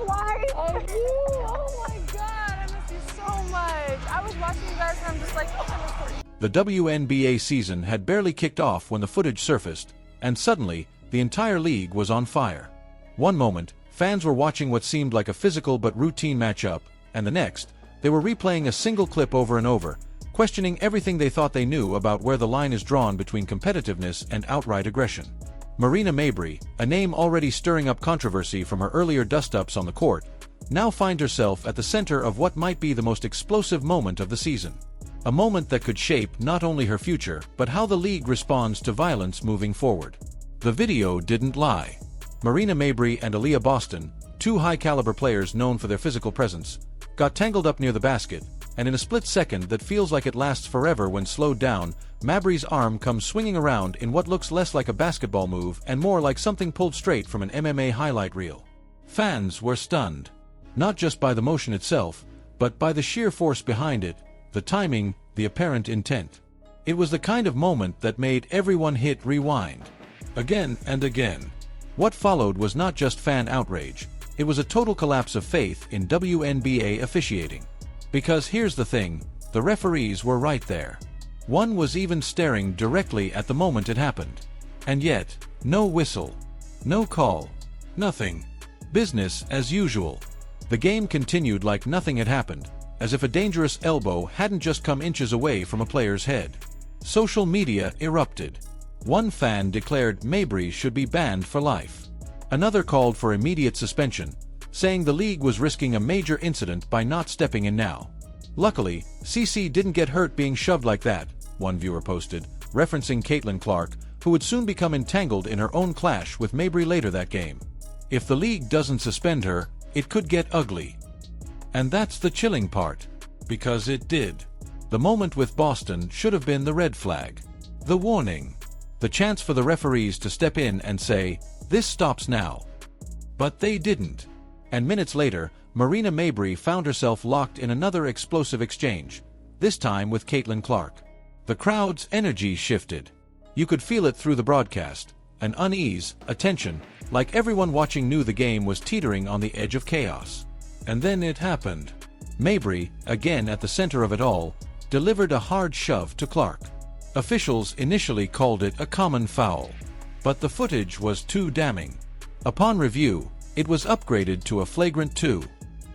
Why? Oh, you! Oh my God! I miss you so much. I was watching you guys and I'm just like, oh, I miss Courtney. The WNBA season had barely kicked off when the footage surfaced, and suddenly, the entire league was on fire. One moment, fans were watching what seemed like a physical but routine matchup, and the next, they were replaying a single clip over and over, questioning everything they thought they knew about where the line is drawn between competitiveness and outright aggression. Marina Mabrey, a name already stirring up controversy from her earlier dust-ups on the court, now finds herself at the center of what might be the most explosive moment of the season. A moment that could shape not only her future, but how the league responds to violence moving forward. The video didn't lie. Marina Mabrey and Aaliyah Boston, two high-caliber players known for their physical presence, got tangled up near the basket, and in a split second that feels like it lasts forever when slowed down, Mabrey's arm comes swinging around in what looks less like a basketball move and more like something pulled straight from an MMA highlight reel. Fans were stunned. Not just by the motion itself, but by the sheer force behind it, the timing, the apparent intent. It was the kind of moment that made everyone hit rewind. Again and again. What followed was not just fan outrage, it was a total collapse of faith in WNBA officiating. Because here's the thing, the referees were right there. One was even staring directly at the moment it happened. And yet, no whistle, no call, nothing. Business as usual. The game continued like nothing had happened, as if a dangerous elbow hadn't just come inches away from a player's head. Social media erupted. One fan declared Mabrey should be banned for life. Another called for immediate suspension, saying the league was risking a major incident by not stepping in now. Luckily, CC didn't get hurt being shoved like that, one viewer posted, referencing Caitlin Clark, who would soon become entangled in her own clash with Mabrey later that game. If the league doesn't suspend her, it could get ugly. And that's the chilling part. Because it did. The moment with Boston should have been the red flag. The warning. The chance for the referees to step in and say, "This stops now." But they didn't. And minutes later, Marina Mabrey found herself locked in another explosive exchange, this time with Caitlin Clark. The crowd's energy shifted. You could feel it through the broadcast, an unease, a tension, like everyone watching knew the game was teetering on the edge of chaos. And then it happened. Mabrey, again at the center of it all, delivered a hard shove to Clark. Officials initially called it a common foul, but the footage was too damning. Upon review, it was upgraded to a flagrant 2.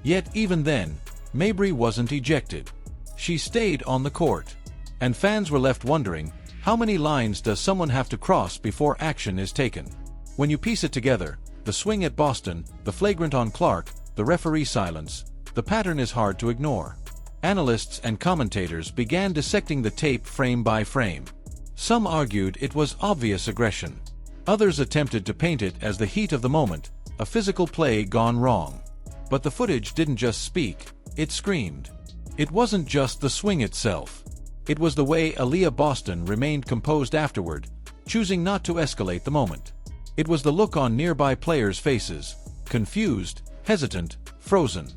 Yet even then, Mabrey wasn't ejected. She stayed on the court. And fans were left wondering, how many lines does someone have to cross before action is taken? When you piece it together, the swing at Boston, the flagrant on Clark, the referee silence, the pattern is hard to ignore. Analysts and commentators began dissecting the tape frame by frame. Some argued it was obvious aggression. Others attempted to paint it as the heat of the moment, a physical play gone wrong. But the footage didn't just speak, it screamed. It wasn't just the swing itself. It was the way Aaliyah Boston remained composed afterward, choosing not to escalate the moment. It was the look on nearby players' faces, confused, hesitant, frozen.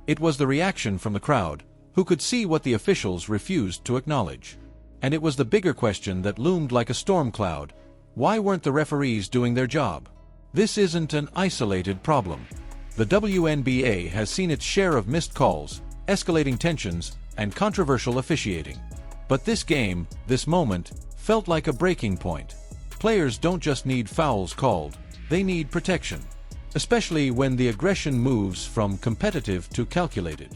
It was the reaction from the crowd, who could see what the officials refused to acknowledge. And it was the bigger question that loomed like a storm cloud. Why weren't the referees doing their job? This isn't an isolated problem. The WNBA has seen its share of missed calls, escalating tensions, and controversial officiating. But this game, this moment, felt like a breaking point. Players don't just need fouls called, they need protection. Especially when the aggression moves from competitive to calculated.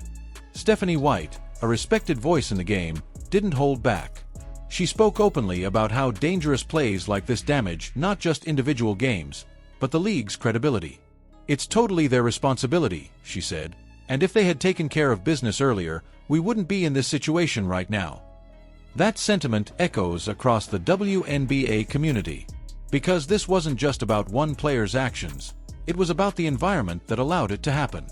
Stephanie White, a respected voice in the game, didn't hold back. She spoke openly about how dangerous plays like this damage not just individual games, but the league's credibility. "It's totally their responsibility," she said, "and if they had taken care of business earlier, we wouldn't be in this situation right now." That sentiment echoes across the WNBA community. Because this wasn't just about one player's actions, it was about the environment that allowed it to happen.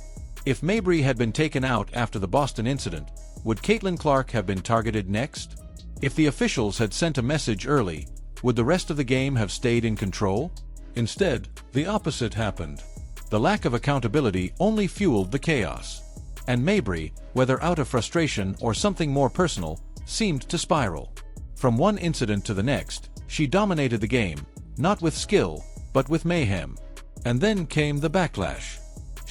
If Mabrey had been taken out after the Boston incident, would Caitlin Clark have been targeted next? If the officials had sent a message early, would the rest of the game have stayed in control? Instead, the opposite happened. The lack of accountability only fueled the chaos. And Mabrey, whether out of frustration or something more personal, seemed to spiral. From one incident to the next, she dominated the game, not with skill, but with mayhem. And then came the backlash.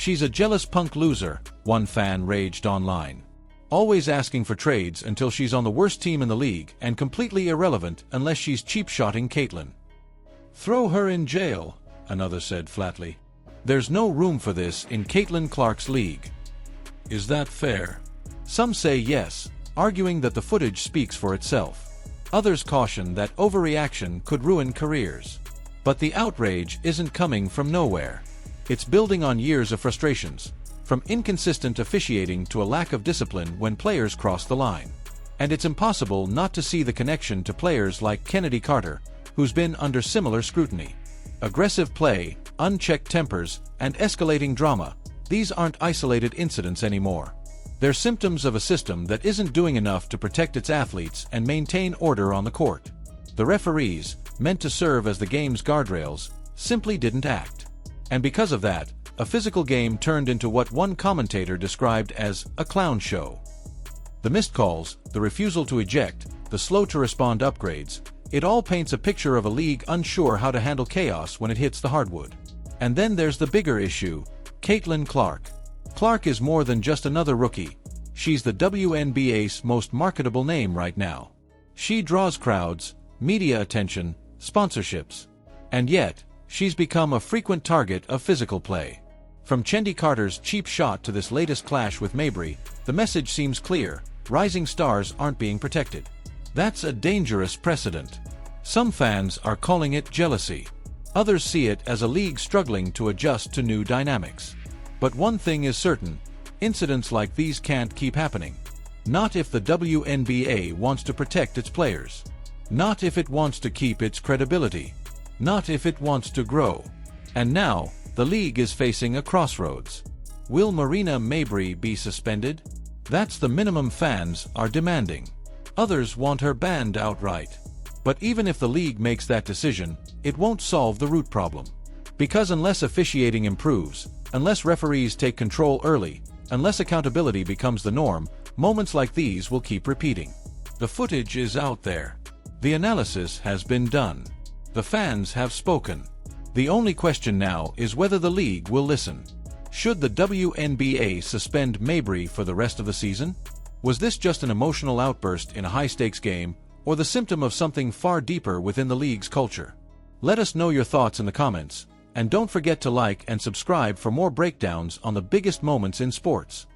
"She's a jealous punk loser," one fan raged online. "Always asking for trades until she's on the worst team in the league and completely irrelevant unless she's cheap-shotting Caitlyn." "Throw her in jail," another said flatly. "There's no room for this in Caitlin Clark's league." "Is that fair?" Some say yes, arguing that the footage speaks for itself. Others caution that overreaction could ruin careers. But the outrage isn't coming from nowhere. It's building on years of frustrations, from inconsistent officiating to a lack of discipline when players cross the line. And it's impossible not to see the connection to players like Kennedy Carter, who's been under similar scrutiny. Aggressive play, unchecked tempers, and escalating drama, these aren't isolated incidents anymore. They're symptoms of a system that isn't doing enough to protect its athletes and maintain order on the court. The referees, meant to serve as the game's guardrails, simply didn't act. And because of that, a physical game turned into what one commentator described as a clown show. The missed calls, the refusal to eject, the slow-to-respond upgrades, it all paints a picture of a league unsure how to handle chaos when it hits the hardwood. And then there's the bigger issue: Caitlin Clark. Clark is more than just another rookie. She's the WNBA's most marketable name right now. She draws crowds, media attention, sponsorships. And yet, she's become a frequent target of physical play. From Chendi Carter's cheap shot to this latest clash with Mabrey, the message seems clear: rising stars aren't being protected. That's a dangerous precedent. Some fans are calling it jealousy. Others see it as a league struggling to adjust to new dynamics. But one thing is certain: incidents like these can't keep happening. Not if the WNBA wants to protect its players. Not if it wants to keep its credibility. Not if it wants to grow. And now, the league is facing a crossroads. Will Marina Mabrey be suspended? That's the minimum fans are demanding. Others want her banned outright. But even if the league makes that decision, it won't solve the root problem. Because unless officiating improves, unless referees take control early, unless accountability becomes the norm, moments like these will keep repeating. The footage is out there. The analysis has been done. The fans have spoken. The only question now is whether the league will listen. Should the WNBA suspend Mabrey for the rest of the season? Was this just an emotional outburst in a high-stakes game, or the symptom of something far deeper within the league's culture? Let us know your thoughts in the comments. And don't forget to like and subscribe for more breakdowns on the biggest moments in sports.